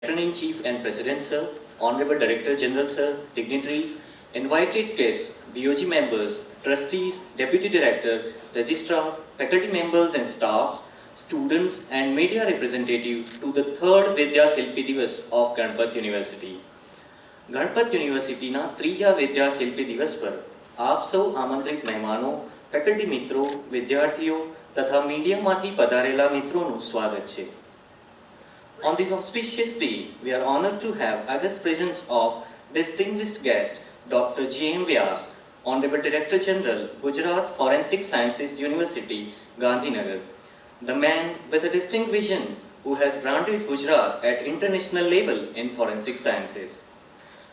Patron-in-Chief and President Sir, Honorable Director General Sir, dignitaries, invited guests, BOG members, trustees, Deputy Director, Registrar, faculty members and staffs, students and media representatives to the 3rd Vidya Shilpi Divas of Ganpat University. Ganpat યુનિવર્સિટીના ત્રીજા વિદ્યા શિલ્પી દિવસ પર આપ સૌ આમંત્રિત મહેમાનો, faculty મિત્રો, વિદ્યાર્થીઓ તથા મીડિયામાંથી પધારેલા મિત્રોનું સ્વાગત છે. On this auspicious day, we are honored to have august presence of distinguished guest Dr. J.M. Vyas, Honorable Director General, Gujarat Forensic Sciences University, Gandhinagar, the man with a distinct vision who has branded Gujarat at international level in forensic sciences.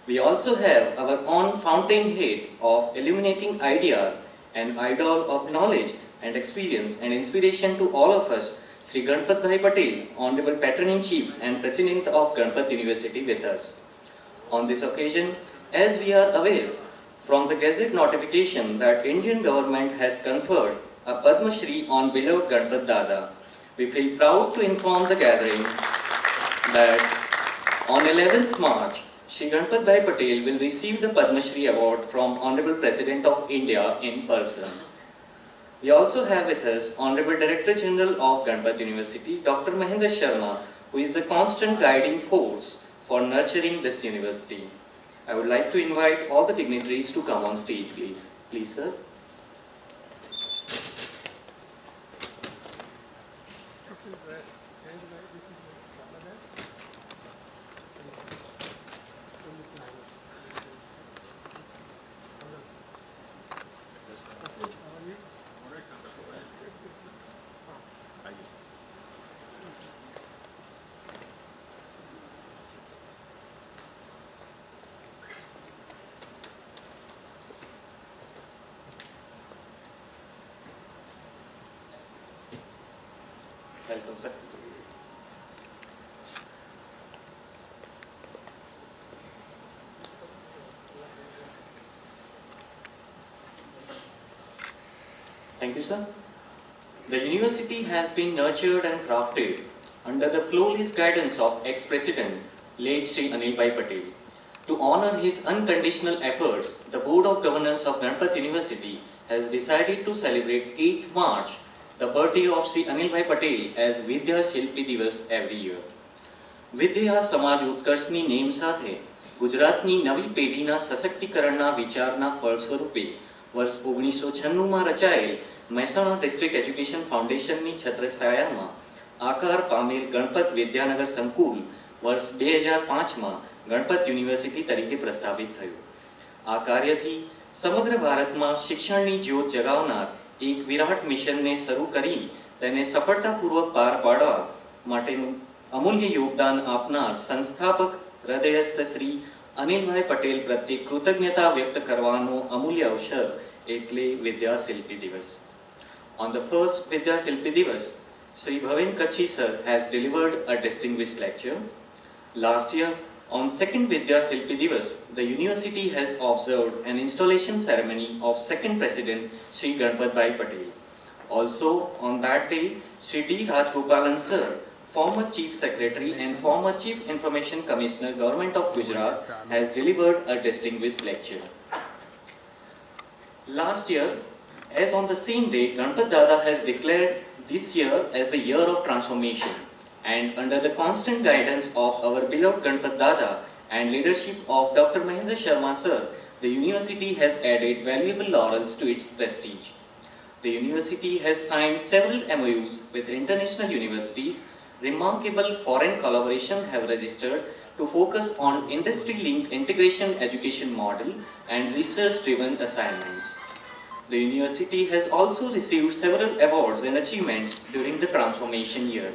We also have our own fountainhead of illuminating ideas and idol of knowledge and experience and inspiration to all of us, Sri Ganpat Bhai Patel, Honorable Patron-in-Chief and President of Ganpat University with us. On this occasion, as we are aware from the Gazette notification that Indian government has conferred a Padma Shri on beloved Ganpat Dada, we feel proud to inform the gathering that on 11th March, Shri Ganpat Bhai Patel will receive the Padma Shri Award from Honorable President of India in person. We also have with us Honorable Director General of Ganpat University, Dr. Mahendra Sharma, who is the constant guiding force for nurturing this university. I would like to invite all the dignitaries to come on stage, please. Please, sir. Welcome, sir. Thank you, sir. The university has been nurtured and crafted under the flawless guidance of ex-president, late Sri Anil Bhai Patel. To honor his unconditional efforts, the Board of Governors of Ganpat University has decided to celebrate 8th March, the birthday of Sri Anil Bhai Patel, as Vidya Shilpi Divas every year. વિદ્યા સમાજ ઉત્કર્ષની name સાથે ગુજરાતની નવી પેઢીના સશક્તિકરણના વિચારના ફળ સ્વરૂપે વર્ષ 1996માં રચાયેલ મહેસાણા ડિસ્ટ્રિક્ટ એજ્યુકેશન ફાઉન્ડેશનની છત્રછાયામાં આકાર પામેલ ગણપત વિદ્યાનગર સંકુલ વર્ષ 2005માં ગણપત યુનિવર્સિટી તરીકે પ્રસ્થાપિત થયું. આ કાર્યથી સમગ્ર ભારતમાં શિક્ષણની જ્યોત જગાવનાર એક વિરાટ મિશનને શરૂ કરી તેને સફળતાપૂર્વક પાર પાડવા માટેનું અમૂલ્ય યોગદાન આપનાર સંસ્થાપક હૃદયસ્થ શ્રી અનિલભાઈ પટેલ પ્રત્યે કૃતજ્ઞતા વ્યક્ત કરવાનો અમૂલ્ય અવસર એટલે વિદ્યા શિલ્પી દિવસ. On the first Vidya Shilpi Divas, Sri Bhavin Kachi sir has delivered a distinguished lecture. Last year, on second Vidya Shilpi Divas, the university has observed an installation ceremony of second president Sri Ganpat Bhai Patel. Also, on that day, Sri D. Rajgopalan sir, former Chief Secretary and former Chief Information Commissioner, Government of Gujarat, has delivered a distinguished lecture. Last year, as on the same day, Ganpat Dada has declared this year as the year of transformation. And under the constant guidance of our beloved Ganpat Dada and leadership of Dr. Mahendra Sharma sir, the university has added valuable laurels to its prestige. The university has signed several MOUs with international universities. Remarkable foreign collaboration have registered to focus on industry-linked integration education model and research-driven assignments. The university has also received several awards and achievements during the transformation year.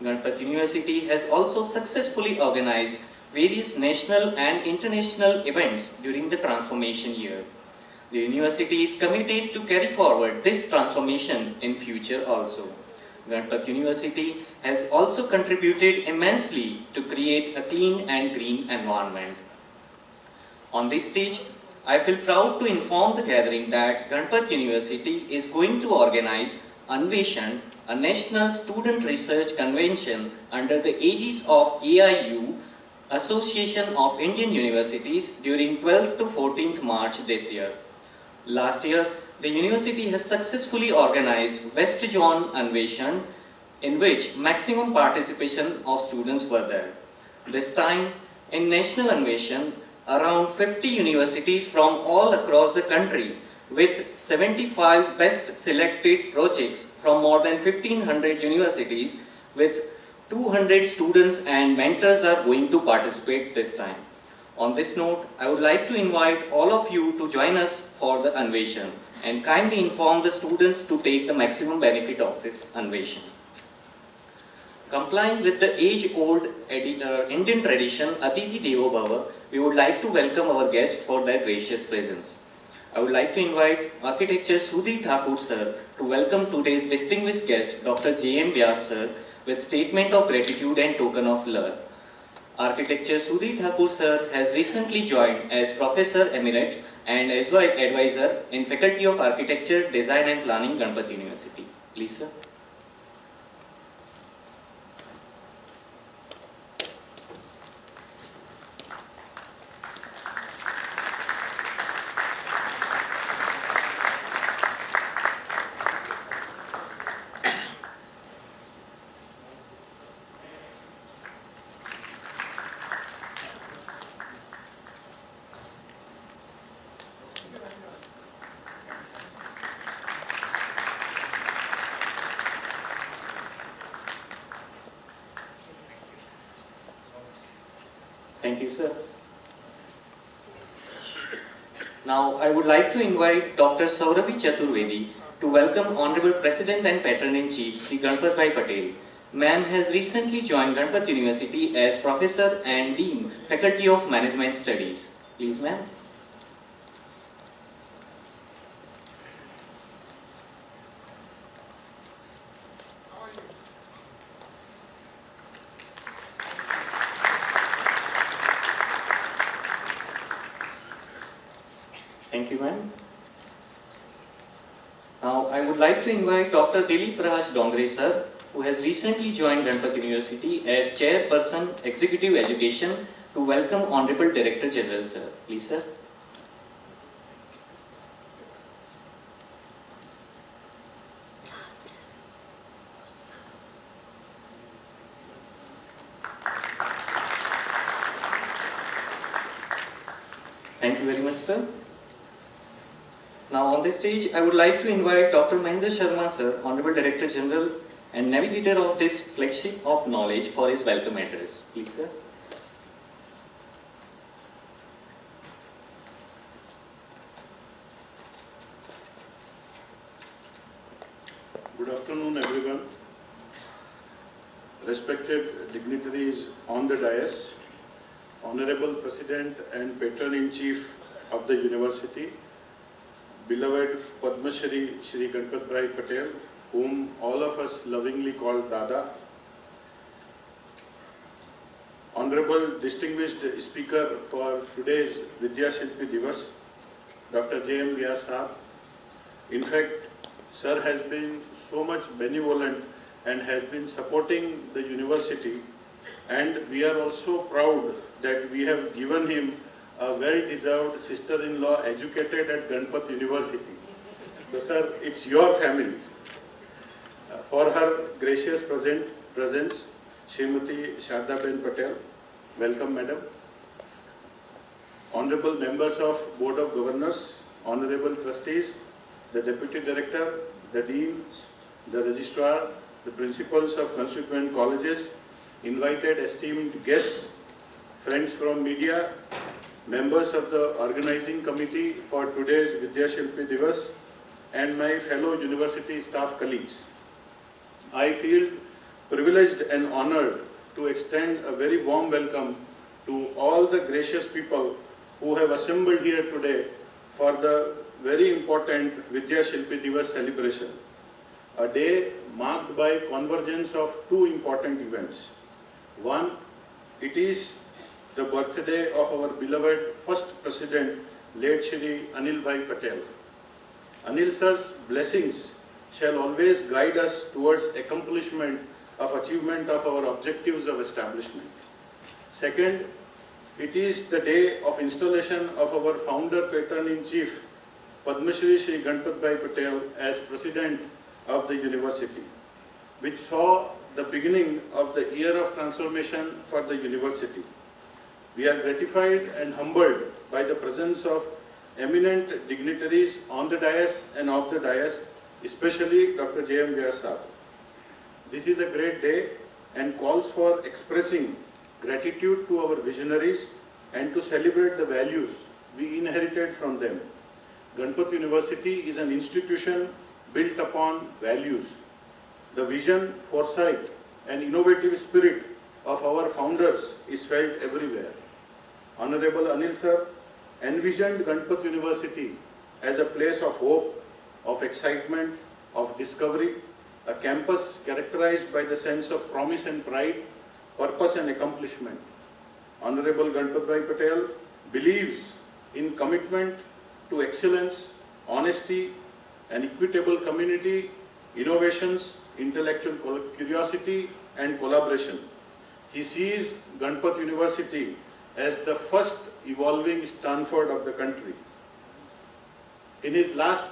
Ganpat University has also successfully organized various national and international events during the transformation year. The university is committed to carry forward this transformation in future also. Ganpat University has also contributed immensely to create a clean and green environment. On this stage, I feel proud to inform the gathering that Ganpat University is going to organize Anveshan, a national student research convention under the aegis of AIU, Association of Indian Universities, during 12th to 14th March this year. Last year, the university has successfully organized West Zone Anveshan, in which maximum participation of students were there. This time, in National Anveshan, around 50 universities from all across the country with 75 best selected projects from more than 1500 universities with 200 students and mentors are going to participate this time. On this note, I would like to invite all of you to join us for the Anveshan and kindly inform the students to take the maximum benefit of this Anveshan. Complying with the age-old Indian tradition Atithi Devo Bhava, we would like to welcome our guests for their gracious presence. I would like to invite Architecture Sudhir Thakur sir to welcome today's distinguished guest Dr. J.M. Vyas sir with statement of gratitude and token of love. Architecture Sudhir Thakur sir has recently joined as Professor Emeritus and as advisor in Faculty of Architecture, Design and Planning, Ganpat University. Please sir. Thank you, sir. Now, I would like to invite Dr. Saurabhi Chaturvedi to welcome Honorable President and Patron-in-Chief, Sri Ganpat Bhai Patel. Ma'am has recently joined Ganpat University as Professor and Dean, Faculty of Management Studies. Please, ma'am. Thank you, ma'am. Now, I would like to invite Dr. Dilip Raj Dongre, sir, who has recently joined Ganpat University as Chairperson, Executive Education, to welcome Honorable Director General, sir. Please, sir. Thank you very much, sir. Now on the stage, I would like to invite Dr. Mahendra Sharma, sir, Honorable Director General and Navigator of this flagship of knowledge for his welcome address. Please, sir. Good afternoon, everyone. Respected dignitaries on the dais, Honorable President and Patron-in-Chief of the University, beloved Padma Shri Ganpat Bhai Patel, whom all of us lovingly call Dada, Honorable Distinguished Speaker for today's Vidya Shilpi Divas, Dr. J.M. Vyas Sahab. In fact, Sir has been so much benevolent and has been supporting the university, and we are also proud that we have given him a well-deserved sister-in-law educated at Ganpat University. So, sir, it's your family. For her gracious presence, Srimati Shardaben Patel, welcome, madam. Honorable members of Board of Governors, honorable trustees, the Deputy Director, the Deans, the Registrar, the Principals of constituent colleges, invited esteemed guests, friends from media, members of the organizing committee for today's Vidya Shilpi Divas, and my fellow university staff colleagues. I feel privileged and honored to extend a very warm welcome to all the gracious people who have assembled here today for the very important Vidya Shilpi Divas celebration, a day marked by convergence of two important events. One, it is the birthday of our beloved first president, late Shri Anil Bhai Patel. Anil sir's blessings shall always guide us towards accomplishment of achievement of our objectives of establishment. Second, it is the day of installation of our founder patron-in-chief, Padma Shri Shri Ganpat Patel as President of the University, which saw the beginning of the year of transformation for the University. We are gratified and humbled by the presence of eminent dignitaries on the dais and off the dais, especially Dr. J.M. Vyas Sahab. This is a great day and calls for expressing gratitude to our visionaries and to celebrate the values we inherited from them. Ganpat University is an institution built upon values. The vision, foresight and innovative spirit of our founders is felt everywhere. Honorable Anil Sir envisioned Ganpat University as a place of hope, of excitement, of discovery, a campus characterized by the sense of promise and pride, purpose and accomplishment. Honorable Ganpat Patel believes in commitment to excellence, honesty, an equitable community, innovations, intellectual curiosity and collaboration. He sees Ganpat University as the first evolving Stanford of the country. In his last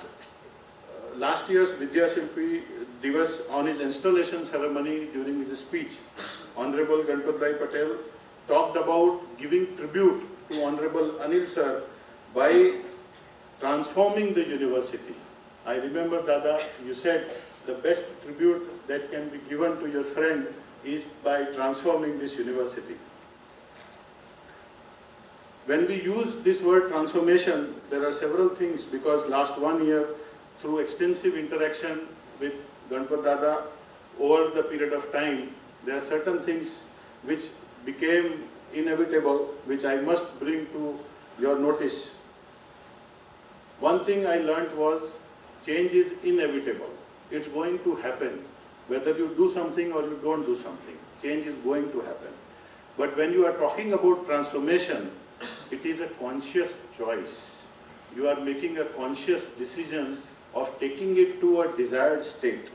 year's Vidya Shilpi Divas, on his installation ceremony during his speech, Honorable Ganpat Patel talked about giving tribute to Honorable Anil Sir by transforming the university. I remember, Dada, you said the best tribute that can be given to your friend is by transforming this university. When we use this word transformation, there are several things, because last 1 year, through extensive interaction with Ganpat Dada over the period of time, there are certain things which became inevitable, which I must bring to your notice. One thing I learnt was change is inevitable. It's going to happen. Whether you do something or you don't do something, change is going to happen. But when you are talking about transformation, it is a conscious choice. You are making a conscious decision of taking it to a desired state.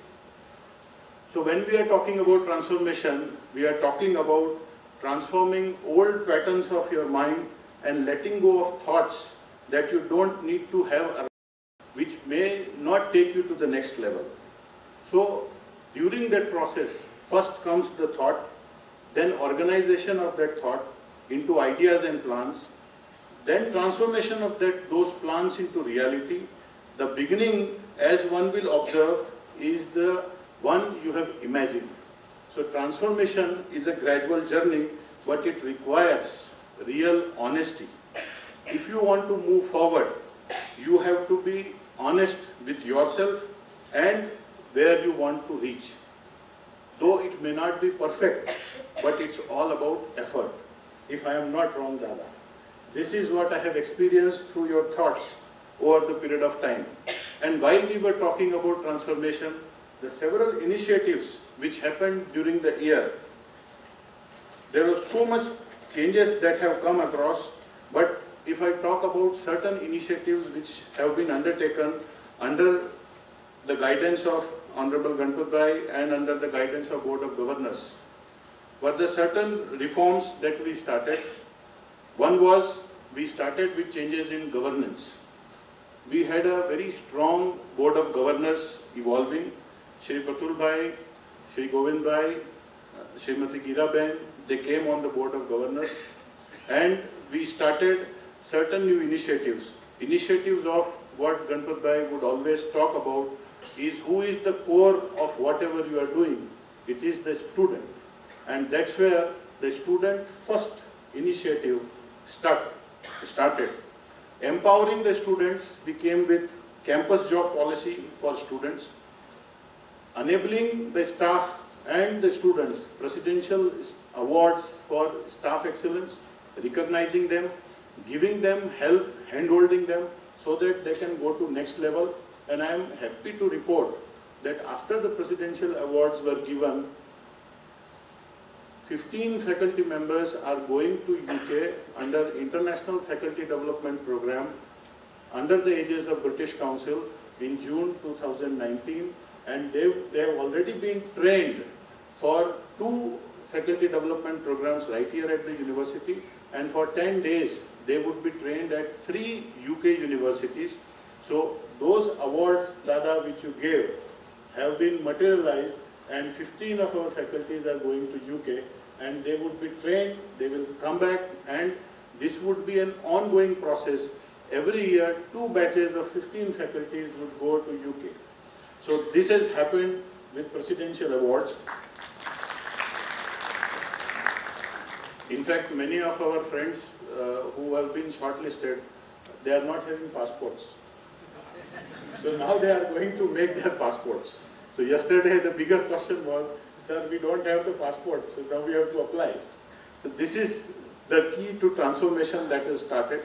So when we are talking about transformation, we are talking about transforming old patterns of your mind and letting go of thoughts that you don't need to have, which may not take you to the next level. So during that process, first comes the thought, then organization of that thought into ideas and plans, then transformation of those plans into reality. The beginning, as one will observe, is the one you have imagined. So transformation is a gradual journey, but it requires real honesty. If you want to move forward, you have to be honest with yourself and where you want to reach. Though it may not be perfect, but it's all about effort. If I am not wrong, Dada. This is what I have experienced through your thoughts over the period of time. And while we were talking about transformation, the several initiatives which happened during the year, there was so much changes that have come across, but if I talk about certain initiatives which have been undertaken under the guidance of Honorable Ganpat Bhai and under the guidance of Board of Governors, were the certain reforms that we started. One was, we started with changes in governance. We had a very strong Board of Governors evolving. Shri Patul Bhai, Shri Govind Bhai, Srimati Gira Ben, they came on the Board of Governors, and we started certain new initiatives. Initiatives of what Ganpat Bhai would always talk about is who is the core of whatever you are doing. It is the student. And that's where the student first initiative started. Empowering the students, we came with campus job policy for students, enabling the staff and the students, presidential awards for staff excellence, recognizing them, giving them help, hand-holding them so that they can go to next level. And I am happy to report that after the presidential awards were given, 15 faculty members are going to UK under International Faculty Development Program under the aegis of British Council in June 2019 and they have already been trained for 2 faculty development programs right here at the university, and for 10 days they would be trained at 3 UK universities. So those awards, Dada, which you gave have been materialized, and 15 of our faculties are going to UK, and they would be trained, they will come back, and this would be an ongoing process. Every year 2 batches of 15 faculties would go to UK. So this has happened with presidential awards. In fact, many of our friends who have been shortlisted, they are not having passports. So now they are going to make their passports. So yesterday the bigger question was, sir, we don't have the passport, so now we have to apply. So this is the key to transformation that has started.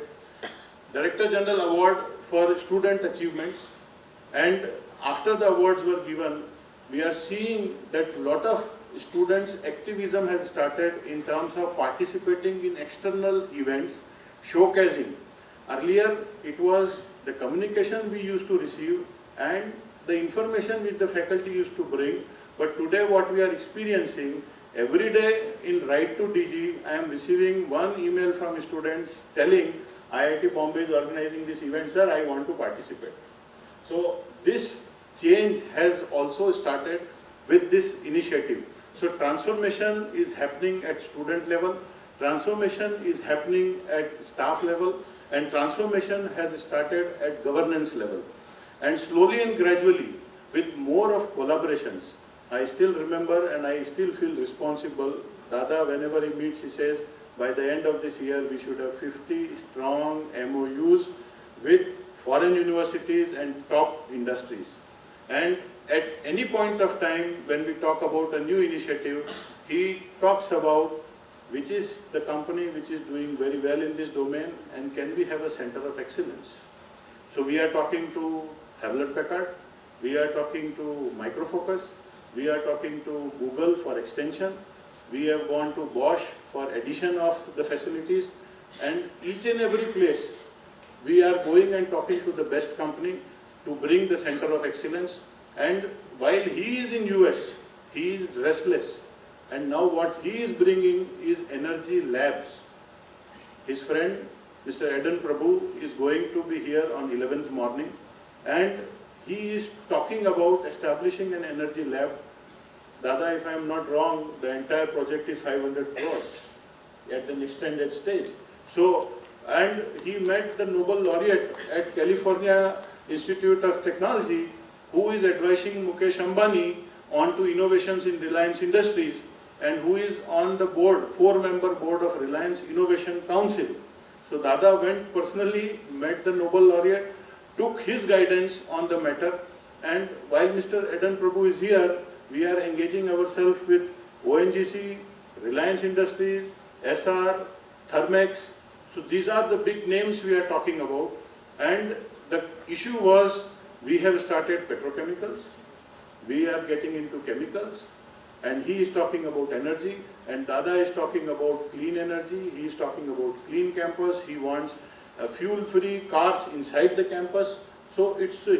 Director General Award for student achievements, and after the awards were given, we are seeing that lot of students' activism has started in terms of participating in external events, showcasing. Earlier, it was the communication we used to receive and the information which the faculty used to bring. But today what we are experiencing, every day in Write to DG, I am receiving one email from students telling IIT Bombay is organizing this event, sir, I want to participate. So this change has also started with this initiative. So transformation is happening at student level, transformation is happening at staff level, and transformation has started at governance level. And slowly and gradually, with more of collaborations, I still remember and I still feel responsible. Dada, whenever he meets, he says, by the end of this year, we should have 50 strong MOUs with foreign universities and top industries. And at any point of time, when we talk about a new initiative, he talks about which is the company which is doing very well in this domain, and can we have a center of excellence. So we are talking to Hewlett-Packard, we are talking to Micro Focus, we are talking to Google for extension, we have gone to Bosch for addition of the facilities, and each and every place we are going and talking to the best company to bring the center of excellence. And while he is in US, he is restless, and now what he is bringing is energy labs. His friend Mr. Eden Prabhu is going to be here on 11th morning, and he is talking about establishing an energy lab. Dada, if I am not wrong, the entire project is 500 crores at an extended stage. So, and he met the Nobel laureate at California Institute of Technology, who is advising Mukesh Ambani on to innovations in Reliance Industries, and who is on the board, 4-member board of Reliance Innovation Council. So Dada went personally, met the Nobel laureate, took his guidance on the matter, and while Mr. Eden Prabhu is here, we are engaging ourselves with ONGC, Reliance Industries, SR, Thermex. So these are the big names we are talking about, and the issue was we have started petrochemicals, we are getting into chemicals, and he is talking about energy, and Dada is talking about clean energy, he is talking about clean campus, he wants fuel-free cars inside the campus. So it's a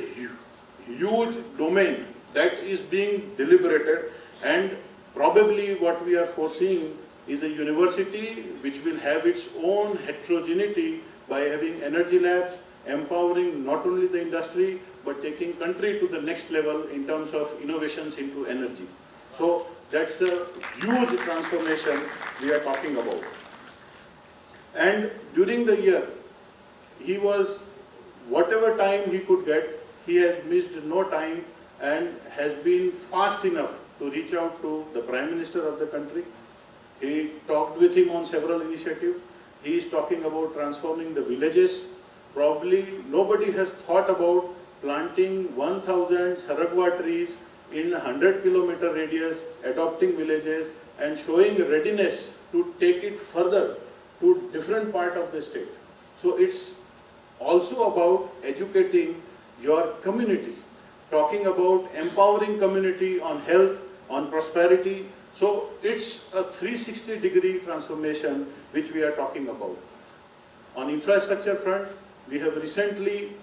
huge domain that is being deliberated, and probably what we are foreseeing is a university which will have its own heterogeneity by having energy labs, empowering not only the industry but taking country to the next level in terms of innovations into energy. So that's a huge transformation we are talking about. And during the year, he was, whatever time he could get, he has missed no time and has been fast enough to reach out to the Prime Minister of the country. He talked with him on several initiatives. He is talking about transforming the villages. Probably nobody has thought about planting 1,000 saragwa trees in a 100-kilometer radius, adopting villages and showing readiness to take it further to different part of the state. So it's also about educating your community, talking about empowering community on health, on prosperity. So it's a 360-degree transformation which we are talking about. On infrastructure front, we have recently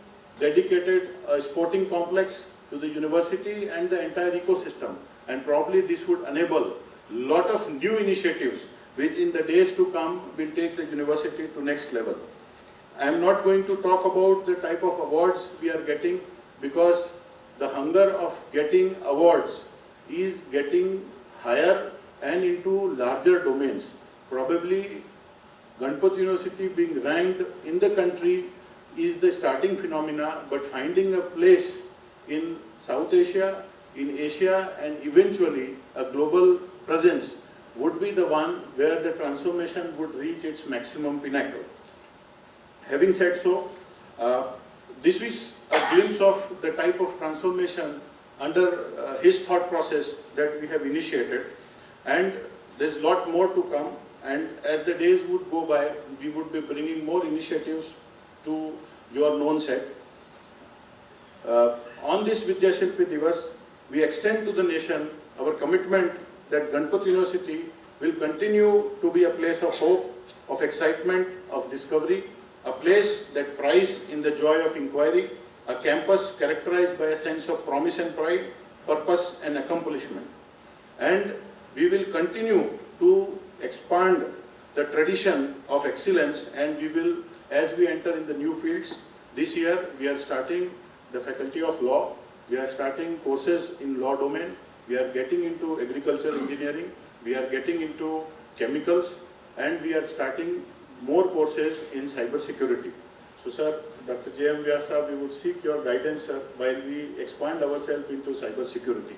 dedicated a sporting complex to the university and the entire ecosystem, and probably this would enable a lot of new initiatives which in the days to come will take the university to next level. I am not going to talk about the type of awards we are getting, because the hunger of getting awards is getting higher and into larger domains. Probably Ganpat University being ranked in the country is the starting phenomena, but finding a place in South Asia, in Asia, and eventually a global presence would be the one where the transformation would reach its maximum pinnacle. Having said so, this is a glimpse of the type of transformation under his thought process that we have initiated, and there's a lot more to come, and as the days would go by, we would be bringing more initiatives to your known set. On this Vidya Shilpi Divas, we extend to the nation our commitment that Ganpat University will continue to be a place of hope, of excitement, of discovery, a place that thrives in the joy of inquiry, a campus characterized by a sense of promise and pride, purpose and accomplishment. And we will continue to expand the tradition of excellence, and we will, as we enter in the new fields, this year we are starting the Faculty of Law, we are starting courses in law domain, we are getting into agricultural engineering, we are getting into chemicals, and we are starting more courses in cyber security. So sir, Dr. J.M. Vyas, we would seek your guidance, sir, while we expand ourselves into cyber security.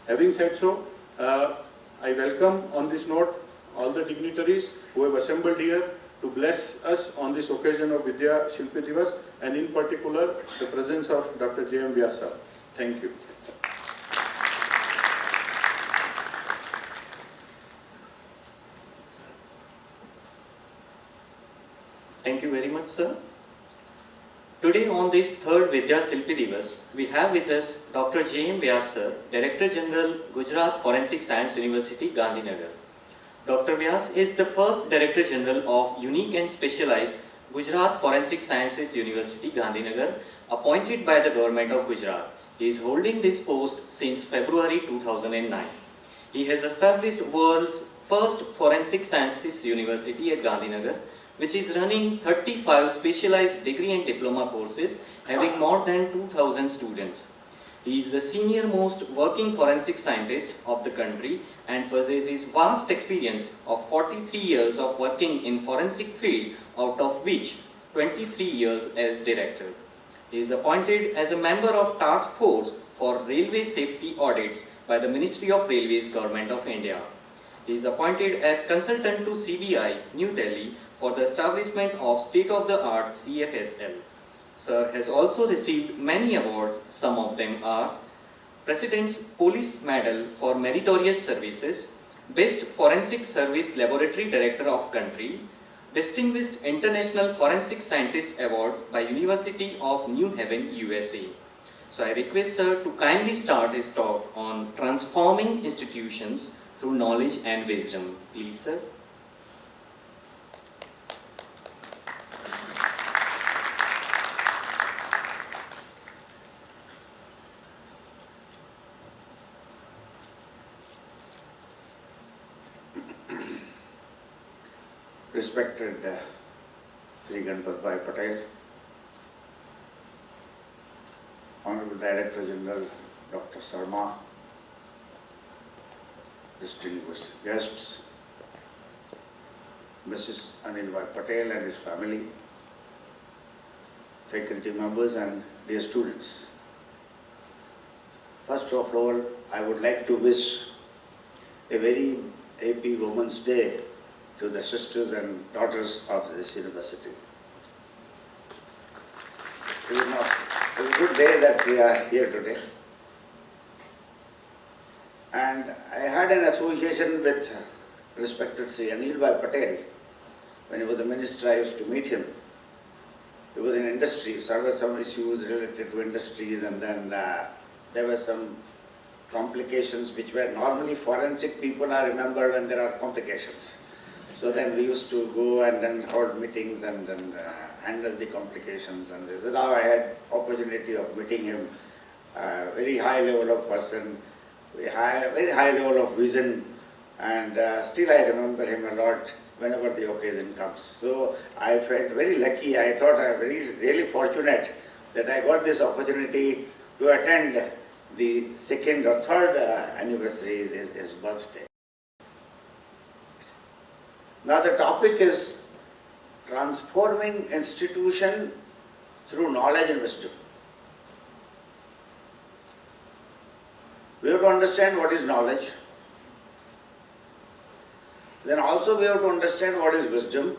Having said so, I welcome on this note all the dignitaries who have assembled here to bless us on this occasion of Vidya Shilpi Divas, and in particular the presence of Dr. J.M. Vyas. Thank you. Thank you very much, sir. Today on this third Vidya Shilpi Divas, we have with us Dr. J.M. Vyas, sir, Director General, Gujarat Forensic Science University, Gandhinagar. Dr. Vyas is the first Director General of Unique and Specialized Gujarat Forensic Sciences University, Gandhinagar, appointed by the Government of Gujarat. He is holding this post since February 2009. He has established world's first Forensic Sciences University at Gandhinagar, which is running 35 specialized degree and diploma courses having more than 2,000 students. He is the senior most working forensic scientist of the country and possesses vast experience of 43 years of working in forensic field, out of which 23 years as director. He is appointed as a member of Task Force for Railway Safety Audits by the Ministry of Railways, Government of India. He is appointed as consultant to CBI, New Delhi, for the establishment of state-of-the-art CFSL. Sir has also received many awards. Some of them are President's Police Medal for Meritorious Services, Best Forensic Service Laboratory Director of Country, Distinguished International Forensic Scientist Award by University of New Haven, USA. So I request sir to kindly start his talk on transforming institutions through knowledge and wisdom. Please, sir. Respected Sri Ganpat Patel, Honorable Director General Dr. Sharma, distinguished guests, Mrs. Anil Bhai Patel and his family, faculty members and dear students. First of all, I would like to wish a very happy Women's Day to the sisters and daughters of this university. It is a good day that we are here today. And I had an association with respected Sri Anil Bhai Patel. When he was the minister, I used to meet him. He was in industry, so there were some issues related to industries, and then there were some complications which were normally forensic people I remember when there are complications. So then we used to go and then hold meetings and then handle the complications, and this is how I had opportunity of meeting him very high level of person, very high level of vision, and still I remember him a lot whenever the occasion comes. So I felt very lucky. I thought I was really fortunate that I got this opportunity to attend the second or third anniversary of his birthday. Now the topic is transforming institution through knowledge and wisdom. We have to understand what is knowledge. Then also we have to understand what is wisdom.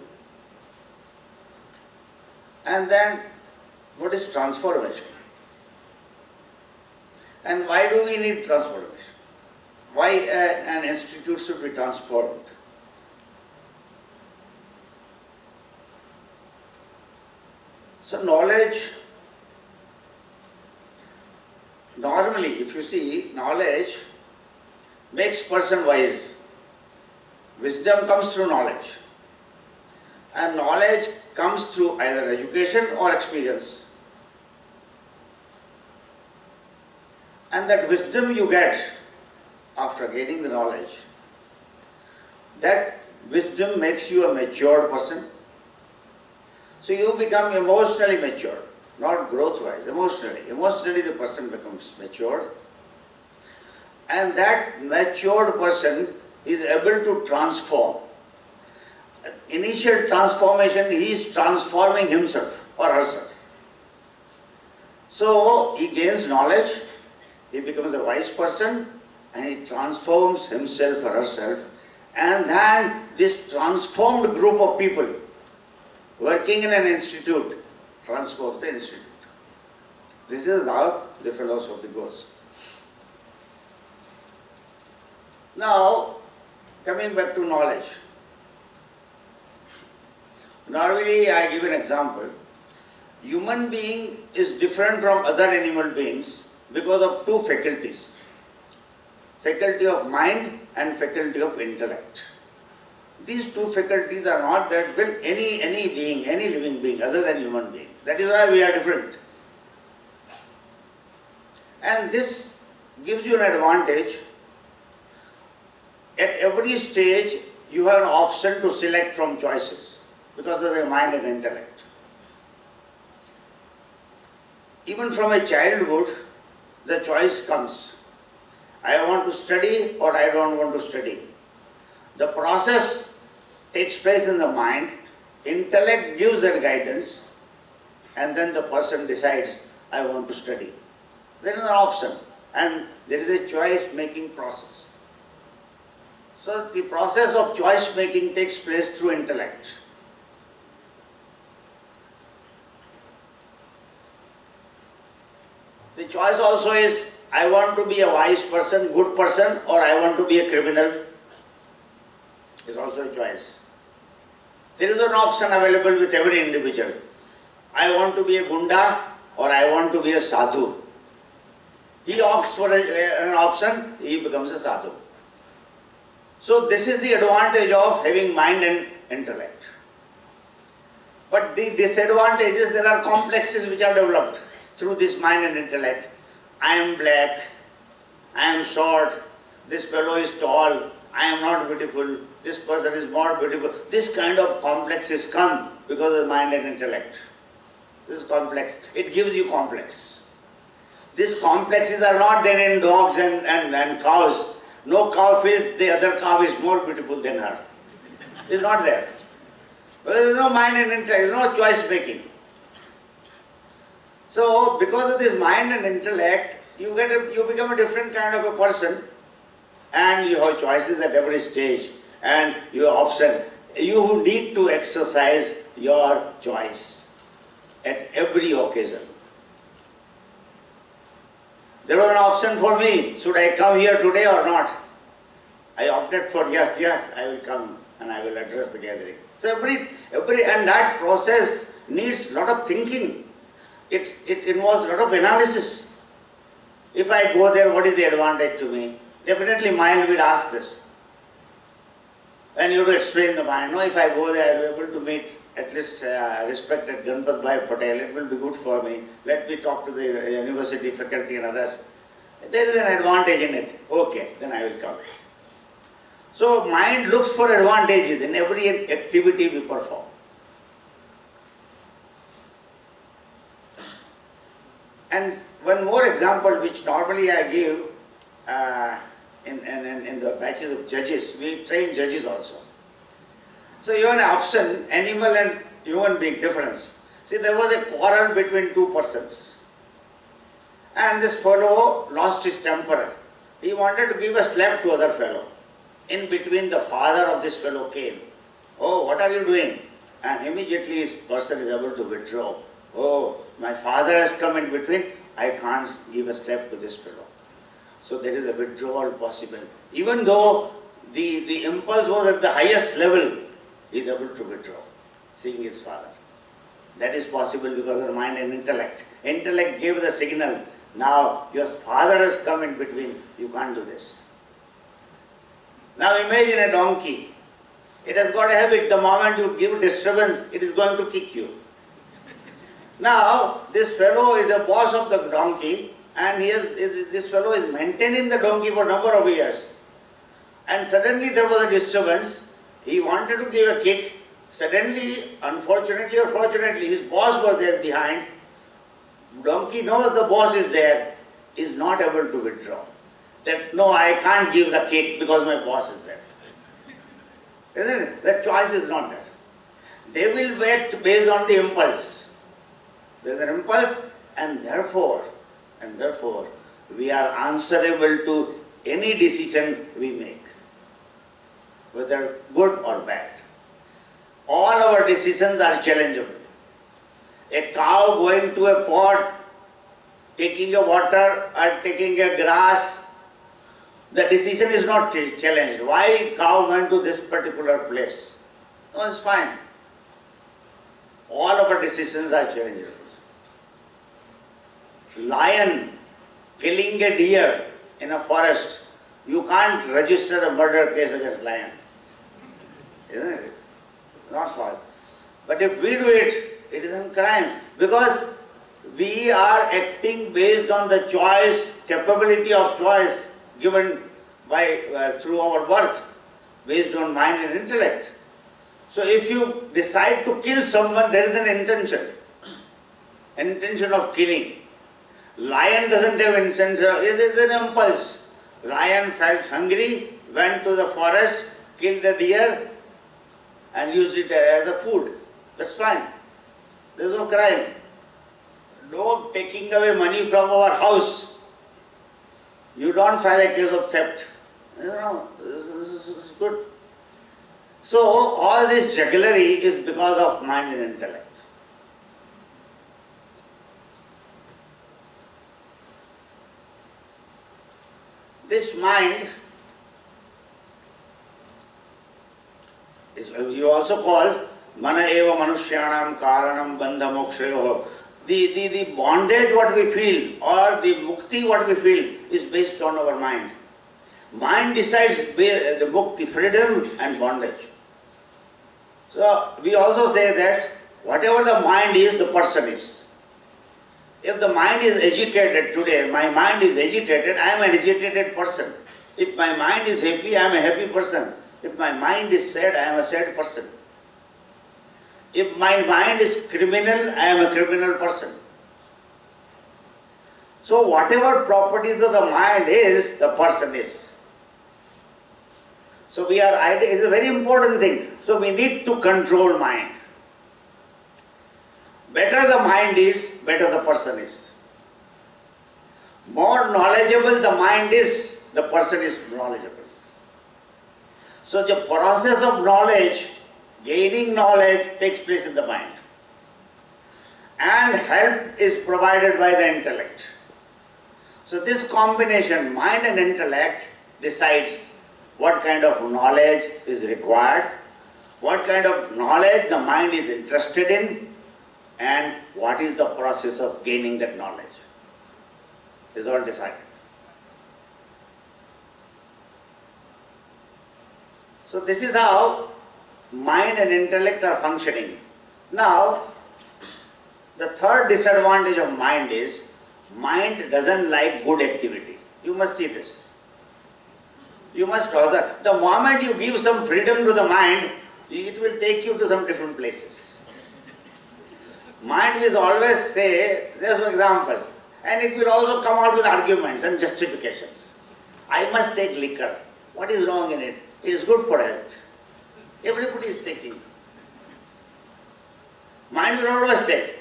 And then what is transformation. And why do we need transformation? Why an institute should be transformed? So knowledge, normally if you see, knowledge makes person wise. Wisdom comes through knowledge. And knowledge comes through either education or experience. And that wisdom you get after gaining the knowledge, that wisdom makes you a mature person. So you become emotionally mature, not growth-wise, emotionally. Emotionally the person becomes mature. And that matured person is able to transform. Initial transformation, he is transforming himself or herself. So he gains knowledge, he becomes a wise person, and he transforms himself or herself. And then this transformed group of people working in an institute transforms the institute. This is how the philosophy goes. Now, coming back to knowledge. Normally, I give an example. Human being is different from other animal beings because of two faculties. Faculty of mind and faculty of intellect. These two faculties are not that with any being, any living being other than human being. That is why we are different. And this gives you an advantage. At every stage, you have an option to select from choices because of your mind and intellect. Even from a childhood, the choice comes. I want to study or I don't want to study. The process takes place in the mind, intellect gives that guidance, and then the person decides, I want to study. There is an option, and there is a choice-making process. So the process of choice-making takes place through intellect. The choice also is, I want to be a wise person, good person, or I want to be a criminal. Is also a choice. There is an option available with every individual. I want to be a gunda or I want to be a sadhu. He opts for an option, he becomes a sadhu. So this is the advantage of having mind and intellect. But the disadvantage is there are complexes which are developed through this mind and intellect. I am black, I am short, this fellow is tall, I am not beautiful, this person is more beautiful. This kind of complexes come because of mind and intellect. This is complex. It gives you complex. These complexes are not there in dogs and cows. No cow feels the other cow is more beautiful than her. It's not there. There is no mind and intellect, there is no choice making. So because of this mind and intellect, you become a different kind of a person, and you have choices at every stage, and your option. You need to exercise your choice at every occasion. There was an option for me, should I come here today or not? I opted for yes, I will come and I will address the gathering. So and that process needs a lot of thinking. It involves a lot of analysis. If I go there, what is the advantage to me? Definitely mind will ask this. And you have to explain the mind. No, if I go there, I will be able to meet at least respected Ganpat Patel. It will be good for me. Let me talk to the university faculty and others. There is an advantage in it. Okay, then I will come. So mind looks for advantages in every activity we perform. And one more example which normally I give in the batches of judges, we train judges also. So even option, animal and human being difference. See, there was a quarrel between two persons. And this fellow lost his temper. He wanted to give a slap to other fellow. In between, the father of this fellow came. Oh, what are you doing? And immediately his person is able to withdraw. Oh, my father has come in between. I can't give a slap to this fellow. So there is a withdrawal possible. Even though the impulse was at the highest level, he is able to withdraw, seeing his father. That is possible because of mind and intellect. Intellect gave the signal. Now your father has come in between. You can't do this. Now imagine a donkey. It has got a habit. The moment you give disturbance, it is going to kick you. Now this fellow is the boss of the donkey, and this fellow is maintaining the donkey for a number of years. And suddenly there was a disturbance. He wanted to give a kick. Suddenly, unfortunately or fortunately, his boss was there behind. Donkey knows the boss is there, is not able to withdraw. That no, I can't give the kick because my boss is there. Isn't it? The choice is not there. They will act based on the impulse. There is an impulse, and therefore, we are answerable to any decision we make, whether good or bad. All our decisions are challengeable. A cow going to a pot, taking a water or taking a grass, the decision is not challenged. Why cow went to this particular place? No, it's fine. All our decisions are challengeable. Lion killing a deer in a forest, you can't register a murder case against lion. Isn't it? Not possible. But if we do it, it is a crime, because we are acting based on the choice, capability of choice given by through our birth, based on mind and intellect. So if you decide to kill someone, there is an intention of killing. Lion doesn't have intention, it is an impulse. Lion felt hungry, went to the forest, killed a deer and used it as a food. That's fine. There is no crime. Dog taking away money from our house, you don't file a case of theft. This is good. So all this jugglery is because of mind and intellect. This mind is you also call mana eva manushyanam karanam bandha mokshayoh. The bondage what we feel or the mukti what we feel is based on our mind. Mind decides the mukti, freedom and bondage. So we also say that whatever the mind is, the person is. If the mind is agitated today, my mind is agitated, I am an agitated person. If my mind is happy, I am a happy person. If my mind is sad, I am a sad person. If my mind is criminal, I am a criminal person. So whatever properties of the mind is, the person is. So it's a very important thing. So we need to control mind. Better the mind is, better the person is. More knowledgeable the mind is, the person is knowledgeable. So the process of knowledge, gaining knowledge, takes place in the mind. And help is provided by the intellect. So this combination, mind and intellect, decides what kind of knowledge is required, what kind of knowledge the mind is interested in, and what is the process of gaining that knowledge. Is all decided. So this is how mind and intellect are functioning. Now, the third disadvantage of mind is, mind doesn't like good activity. You must see this. You must observe. The moment you give some freedom to the mind, it will take you to some different places. Mind will always say, just for example, and it will also come out with arguments and justifications. I must take liquor. What is wrong in it? It is good for health. Everybody is taking. Mind will always take.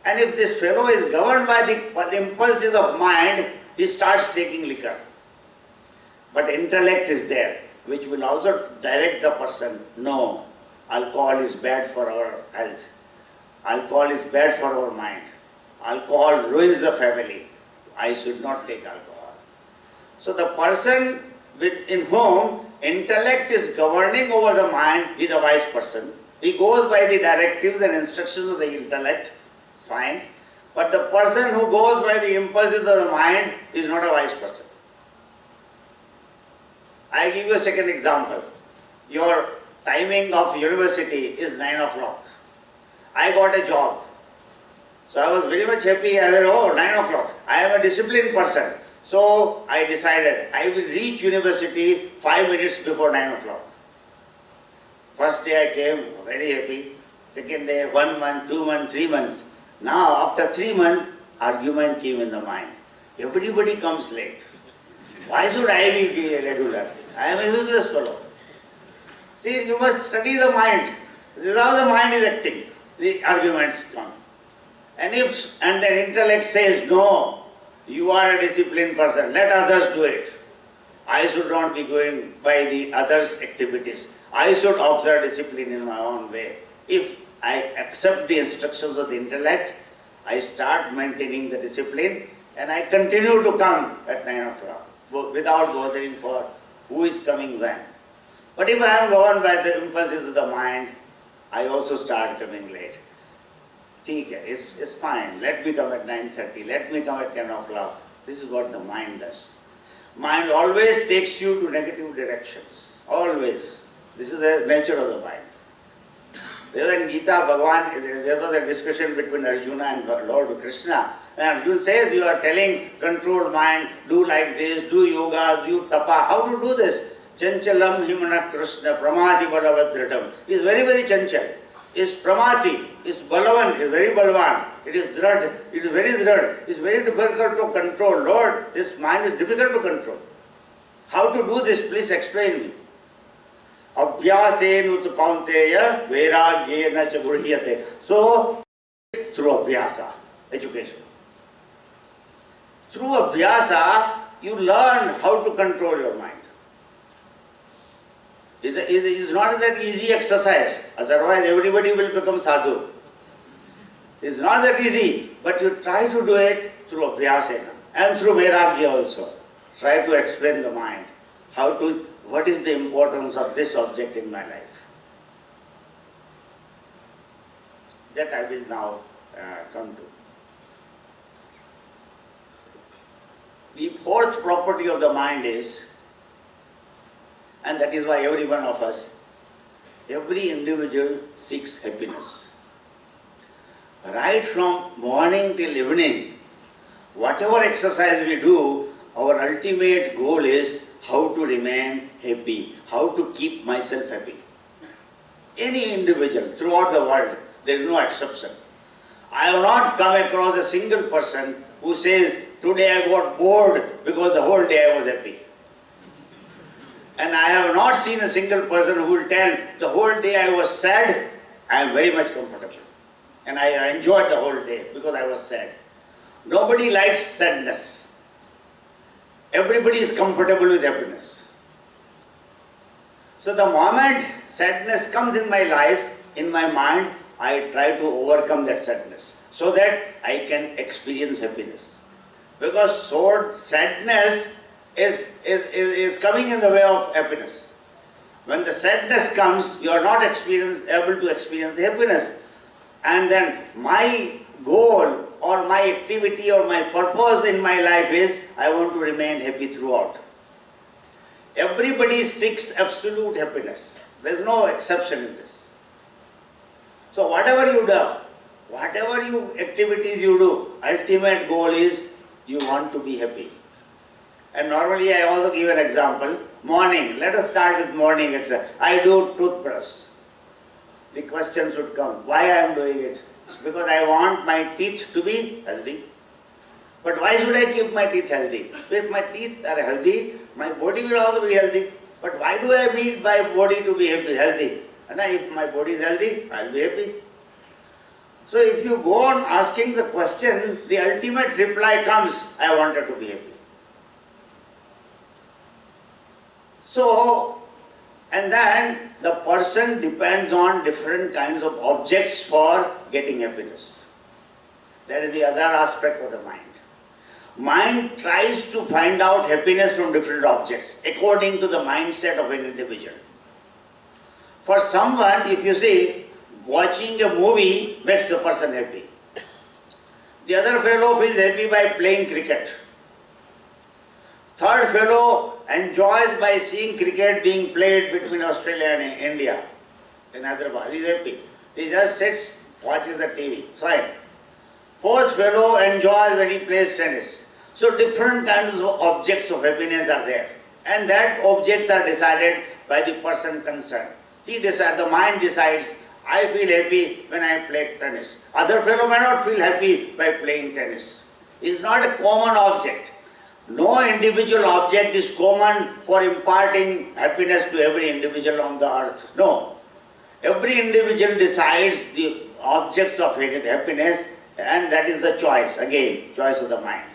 And if this fellow is governed by the impulses of mind, he starts taking liquor. But intellect is there, which will also direct the person. No, alcohol is bad for our health. Alcohol is bad for our mind. Alcohol ruins the family. I should not take alcohol. So the person in whom intellect is governing over the mind is a wise person. He goes by the directives and instructions of the intellect, fine. But the person who goes by the impulses of the mind is not a wise person. I give you a second example. Your timing of university is 9 o'clock. I got a job. So I was very much happy. I said, oh, 9 o'clock. I am a disciplined person. So I decided I will reach university 5 minutes before 9 o'clock. First day I came, very happy. Second day, 1 month, 2 months, 3 months. Now after 3 months, argument came in the mind. Everybody comes late. Why should I be regular? I am a useless fellow. See, you must study the mind. This is how the mind is acting. The arguments come. And the intellect says, no, you are a disciplined person, let others do it. I should not be going by the others' activities. I should observe discipline in my own way. If I accept the instructions of the intellect, I start maintaining the discipline and I continue to come at 9 o'clock without bothering for who is coming when. But if I am governed by the impulses of the mind, I also start coming late. It's fine. Let me come at 9:30. Let me come at 10 o'clock. This is what the mind does. Mind always takes you to negative directions. Always. This is the nature of the mind. There was in Gita, there was a discussion between Arjuna and Lord Krishna. And Arjuna says, you are telling controlled mind, do like this, do yoga, do tapa. How to do this? Chanchalam himana Krishna pramati balavadridam. He is very, very chanchal. Is pramati, is balavan, is very balvan. It is drad, it is very drad. It is very difficult to control. Lord, this mind is difficult to control. How to do this? Please explain me. Abhyasenu tu kaunteya vairagyena cha gurhyate. So, through abhyasa, education. Through abhyasa, you learn how to control your mind. It is not that easy exercise, otherwise everybody will become sadhu. It is not that easy, but you try to do it through abhyasena and through vairagya also. Try to explain the mind, what is the importance of this object in my life. That I will now come to. The fourth property of the mind is, and that is why every one of us, every individual seeks happiness. Right from morning till evening, whatever exercise we do, our ultimate goal is how to remain happy, how to keep myself happy. Any individual throughout the world, there is no exception. I have not come across a single person who says, today I got bored because the whole day I was happy. And I have not seen a single person who will tell, the whole day I was sad, I am very much comfortable. And I enjoyed the whole day because I was sad. Nobody likes sadness. Everybody is comfortable with happiness. So the moment sadness comes in my life, in my mind, I try to overcome that sadness so that I can experience happiness. Because sadness is coming in the way of happiness. When the sadness comes, you are not able to experience the happiness. And then my goal or my activity or my purpose in my life is, I want to remain happy throughout. Everybody seeks absolute happiness. There is no exception in this. So whatever you do, whatever activities you do, ultimate goal is you want to be happy. And normally I also give an example. Morning, let us start with morning exercise. I do toothbrush. The question should come, why I am doing it? Because I want my teeth to be healthy. But why should I keep my teeth healthy? If my teeth are healthy, my body will also be healthy. But why do I need my body to be healthy? And if my body is healthy, I will be happy. So if you go on asking the question, the ultimate reply comes, I wanted to be happy. So, and then the person depends on different kinds of objects for getting happiness. That is the other aspect of the mind. Mind tries to find out happiness from different objects according to the mindset of an individual. For someone, if you see, watching a movie makes the person happy. The other fellow feels happy by playing cricket. Third fellow enjoys by seeing cricket being played between Australia and India in Hyderabad. He is happy. He just sits, watches the TV. Fine. Fourth fellow enjoys when he plays tennis. So different kinds of objects of happiness are there. And that objects are decided by the person concerned. The mind decides, I feel happy when I play tennis. Other fellow may not feel happy by playing tennis. It is not a common object. No individual object is common for imparting happiness to every individual on the earth. No. Every individual decides the objects of happiness, and that is the choice, again, choice of the mind.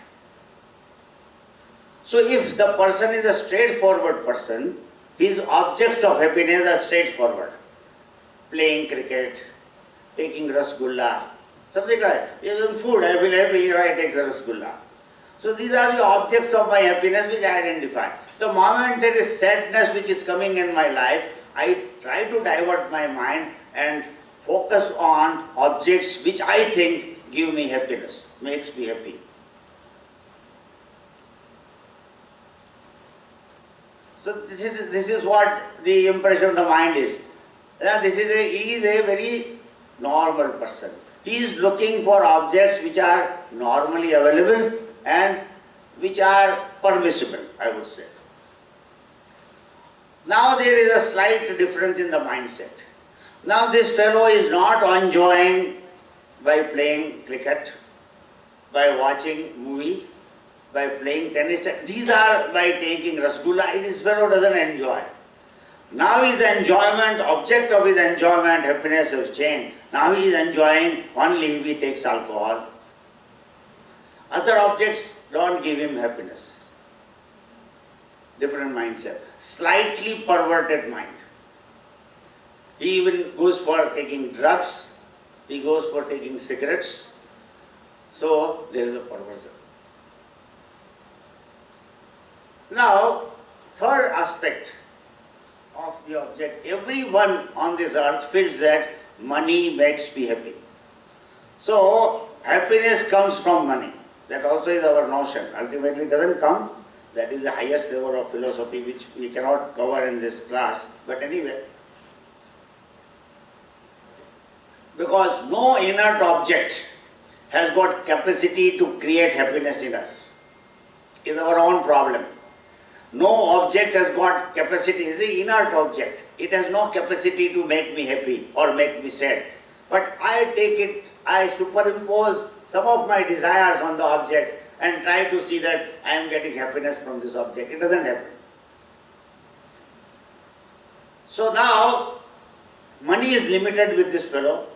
So if the person is a straightforward person, his objects of happiness are straightforward. Playing cricket, taking rasgulla, something like that. Even food, I feel happy if I take the rasgulla. So these are the objects of my happiness which I identify. The moment there is sadness which is coming in my life, I try to divert my mind and focus on objects which I think give me happiness, makes me happy. So this is what the impression of the mind is. He is a very normal person. He is looking for objects which are normally available and which are permissible, I would say. Now there is a slight difference in the mindset. Now this fellow is not enjoying by playing cricket, by watching movie, by playing tennis. These are by taking rasgulla. This fellow doesn't enjoy. Now his enjoyment, object of his enjoyment, happiness has changed. Now he is enjoying only if he takes alcohol. Other objects don't give him happiness. Different mindset. Slightly perverted mind. He even goes for taking drugs. He goes for taking cigarettes. So there is a perversion. Now, third aspect of the object. Everyone on this earth feels that money makes me happy. So happiness comes from money. That also is our notion. Ultimately it doesn't come. That is the highest level of philosophy which we cannot cover in this class. But anyway, because no inert object has got capacity to create happiness in us. It is our own problem. No object has got capacity. It is an inert object. It has no capacity to make me happy or make me sad. But I take it, I superimpose some of my desires on the object and try to see that I am getting happiness from this object. It doesn't happen. So now, money is limited with this fellow,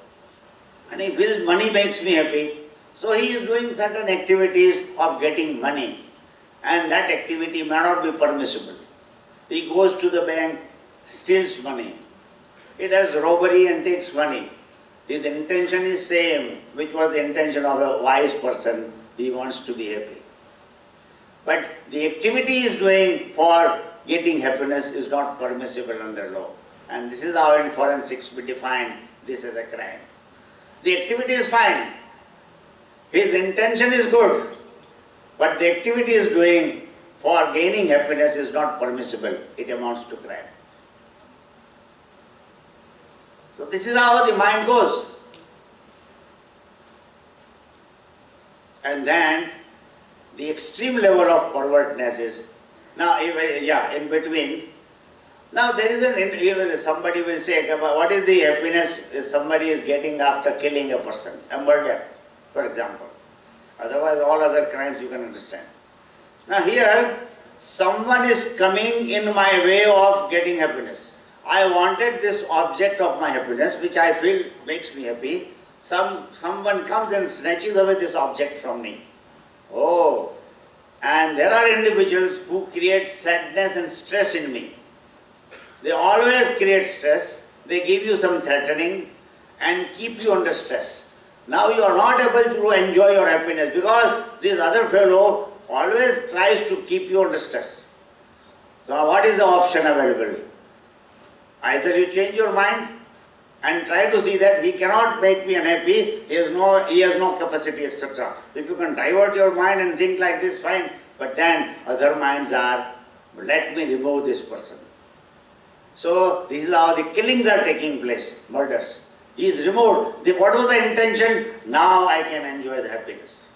and he feels money makes me happy. So he is doing certain activities of getting money, and that activity may not be permissible. He goes to the bank, steals money. He does robbery and takes money. His intention is same, which was the intention of a wise person. He wants to be happy. But the activity he is doing for getting happiness is not permissible under law. And this is how in forensics we define this as a crime. The activity is fine. His intention is good. But the activity he is doing for gaining happiness is not permissible. It amounts to crime. So this is how the mind goes. And then the extreme level of pervertness is, now in between. Now there is even somebody will say, what is the happiness if somebody is getting after killing a person, a murder, for example. Otherwise all other crimes you can understand. Now here, someone is coming in my way of getting happiness. I wanted this object of my happiness, which I feel makes me happy. Someone comes and snatches away this object from me. Oh, and there are individuals who create sadness and stress in me. They always create stress. They give you some threatening and keep you under stress. Now you are not able to enjoy your happiness because this other fellow always tries to keep you under stress. So what is the option available? Either you change your mind and try to see that he cannot make me unhappy, he has no capacity, etc. If you can divert your mind and think like this, fine. But then other minds are, let me remove this person. So this is how the killings are taking place, murders. He is removed. What was the intention? Now I can enjoy the happiness.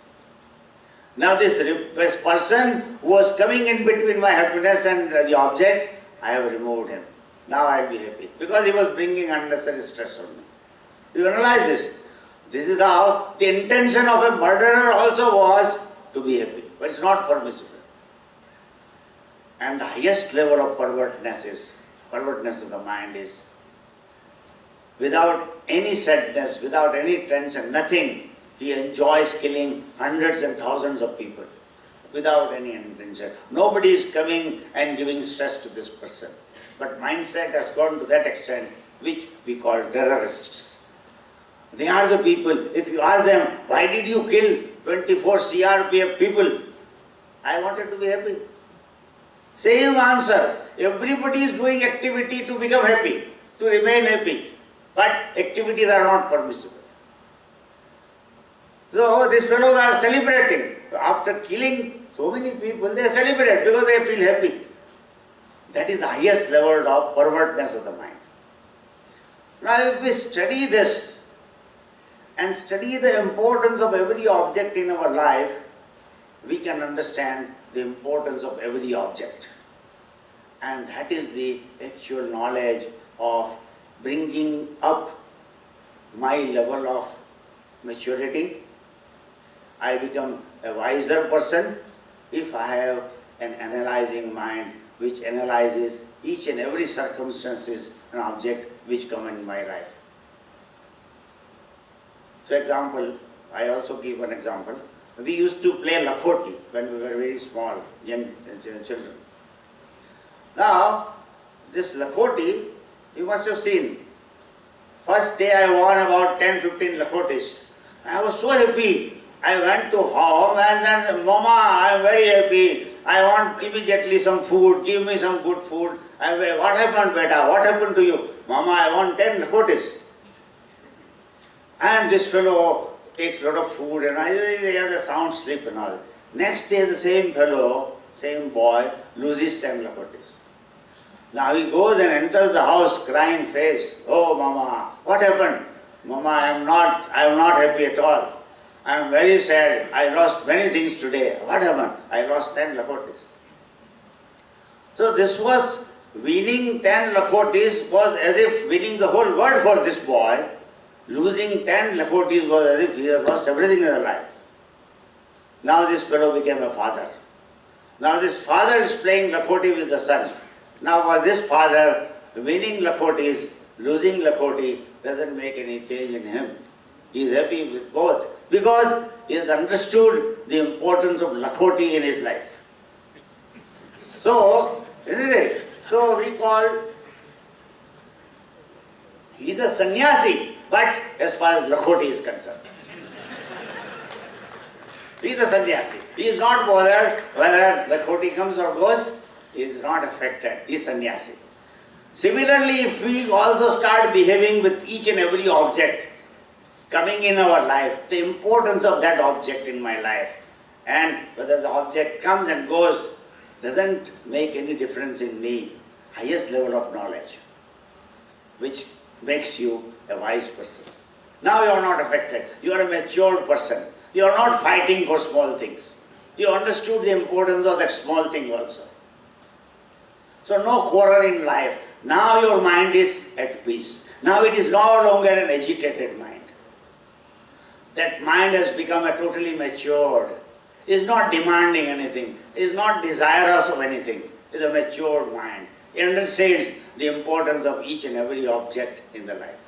Now this person who was coming in between my happiness and the object, I have removed him. Now I will be happy. Because he was bringing unnecessary stress on me. You analyze this. This is how the intention of a murderer also was to be happy. But it's not permissible. And the highest level of pervertness of the mind is without any sadness, without any tension, nothing. He enjoys killing hundreds and thousands of people without any intention. Nobody is coming and giving stress to this person. But mindset has gone to that extent, which we call terrorists. They are the people, if you ask them, why did you kill 24 CRPF people? I wanted to be happy. Same answer. Everybody is doing activity to become happy, to remain happy. But activities are not permissible. So these fellows are celebrating. After killing so many people, they celebrate because they feel happy. That is the highest level of pervertness of the mind. Now if we study this and study the importance of every object in our life, we can understand the importance of every object. And that is the actual knowledge of bringing up my level of maturity. I become a wiser person if I have an analyzing mind which analyzes each and every circumstances and object which come in my life. For example, I also give an example. We used to play lakhoti when we were very small, young children. Now, this lakhoti, you must have seen. First day I won about 10-15 lakhotis. I was so happy. I went to home and then, Mama, I am very happy. I want immediately some food. Give me some good food. What happened, beta? What happened to you? Mama, I want 10 lakhotis. And this fellow takes a lot of food and I hear the sound sleep and all. Next day the same fellow, same boy, loses 10 lakhotis. Now he goes and enters the house crying face. Oh Mama, what happened? Mama, I am not happy at all. I am very sad. I lost many things today. What happened? I lost 10 lakhotis. So this was, winning 10 lakhotis was as if winning the whole world for this boy. Losing 10 lakhotis was as if he had lost everything in his life. Now this fellow became a father. Now this father is playing lakhoti with the son. Now for this father, winning lakhotis, losing lakhoti doesn't make any change in him. He is happy with both because he has understood the importance of lakhoti in his life. So, isn't it? So we call, he is a sannyasi, but as far as lakhoti is concerned. He is a sannyasi. He is not bothered whether lakhoti comes or goes. He is not affected. He is sannyasi. Similarly, if we also start behaving with each and every object coming in our life, the importance of that object in my life, and whether the object comes and goes, doesn't make any difference in me, highest level of knowledge, which makes you a wise person. Now you are not affected. You are a matured person. You are not fighting for small things. You understood the importance of that small thing also. So no quarrel in life. Now your mind is at peace. Now it is no longer an agitated mind. That mind has become a totally matured, is not demanding anything, is not desirous of anything, is a matured mind. It understands the importance of each and every object in the life.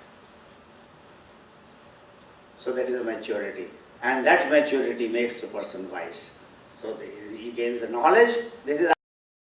So that is a maturity. And that maturity makes the person wise. So he gains the knowledge. This is